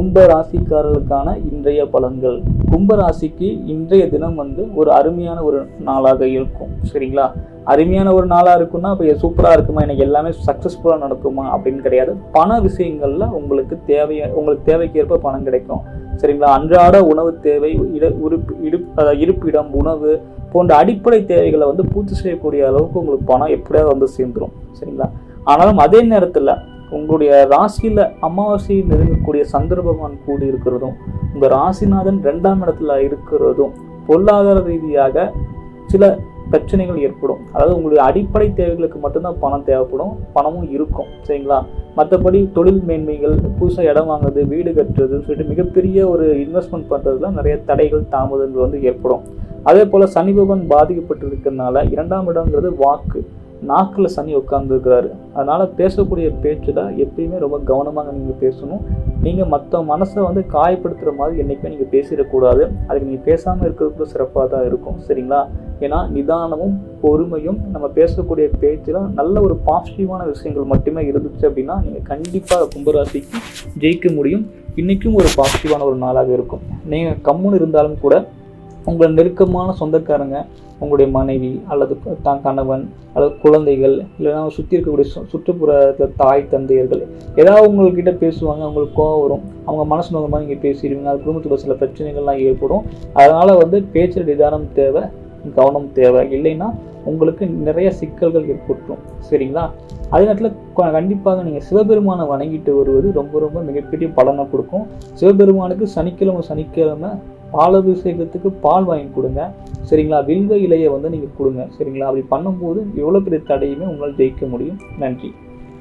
கும்ப ராசிக்காரர்களுக்கான இன்றைய பலன்கள். கும்ப ராசிக்கு இன்றைய தினம் ஒரு அருமையான ஒரு நாளாக இருக்கும். சரிங்களா? அருமையான ஒரு நாளாக இருக்குன்னா இப்போ சூப்பராக இருக்குமா, எனக்கு எல்லாமே சக்ஸஸ்ஃபுல்லாக நடக்குமா அப்படின்னு கிடையாது. பண விஷயங்கள்ல உங்களுக்கு தேவைக்கேற்ப பணம் கிடைக்கும். சரிங்களா? அன்றாட உணவு தேவை, இருப்பிடம், உணவு போன்ற அடிப்படை தேவைகளை பூர்த்தி செய்யக்கூடிய அளவுக்கு உங்களுக்கு பணம் எப்படியாவது சேர்ந்துடும். சரிங்களா? ஆனாலும் அதே நேரத்தில் உங்களுடைய ராசியில அமாவாசை நெருங்கக்கூடிய சந்திர பகவான் கூடி இருக்கிறதும், உங்க ராசிநாதன் 2ஆம் இடத்துல இருக்கிறதும் பொருளாதார ரீதியாக சில பிரச்சனைகள் ஏற்படும். அதாவது உங்களுடைய அடிப்படை தேவைகளுக்கு மட்டும்தான் பணம் தேவைப்படும், பணமும் இருக்கும். சரிங்களா? மற்றபடி தொழில் மேன்மைகள், புதுசாக இடம் வாங்குறது, வீடு கட்டுறதுன்னு சொல்லிட்டு மிகப்பெரிய ஒரு இன்வெஸ்ட்மெண்ட் பண்ணுறதுலாம் நிறைய தடைகள், தாமதங்கள் ஏற்படும். அதே போல் சனி பகவான் பாதிக்கப்பட்டு இருக்கிறதுனால 2ஆம் இடங்கிறது வாக்கு, நாக்கில் சனி உட்கார்ந்துருக்கிறாரு. அதனால் பேசக்கூடிய பேச்சில் எப்பயுமே ரொம்ப கவனமாக நீங்கள் பேசணும். நீங்கள் மற்ற மனசை காயப்படுத்துகிற மாதிரி என்றைக்குமே நீங்கள் பேசிடக்கூடாது. அதுக்கு நீங்கள் பேசாமல் இருக்கிறது கூட சிறப்பாக தான் இருக்கும். சரிங்களா? ஏன்னா நிதானமும் பொறுமையும் நம்ம பேசக்கூடிய பேச்சில் நல்ல ஒரு பாசிட்டிவான விஷயங்கள் மட்டுமே இருந்துச்சு அப்படின்னா நீங்கள் கண்டிப்பாக கும்பராசிக்கு ஜெயிக்க முடியும். இன்றைக்கும் ஒரு பாசிட்டிவான ஒரு நாளாக இருக்கும். நீங்கள் கம்முன்னு இருந்தாலும் கூட உங்கள் நெருக்கமான சொந்தக்காரங்க, உங்களுடைய மனைவி அல்லது கணவன் அல்லது குழந்தைகள், இல்லைன்னா சுற்றி இருக்கக்கூடிய சுற்றுப்புறத்தில் தாய் தந்தையர்கள் ஏதாவது உங்கள்கிட்ட பேசுவாங்க, உங்களுக்கு கோவம் வரும், அவங்க மனசு நோக்கிற மாதிரி நீங்கள் பேசிடுவீங்க. அது குடும்பத்தில் சில பிரச்சனைகள்லாம் ஏற்படும். அதனால் பேச்சில் நிதானம் தேவை, கவனம் தேவை. இல்லைன்னா உங்களுக்கு நிறைய சிக்கல்கள் ஏற்பட்டுரும். சரிங்களா? அதே நேரத்தில் கண்டிப்பாக நீங்கள் சிவபெருமானை வணங்கிட்டு வருவது ரொம்ப ரொம்ப மிகப்பெரிய பலனை கொடுக்கும். சிவபெருமானுக்கு சனிக்கிழமை பாலாபிஷேகத்துக்கு பால் வாங்கி கொடுங்க. சரிங்களா? வில்வ இலையை நீங்கள் கொடுங்க. சரிங்களா? அப்படி பண்ணும்போது எவ்வளோ பெரிய தடையுமே உங்களால் ஜெயிக்க முடியும். நன்றி.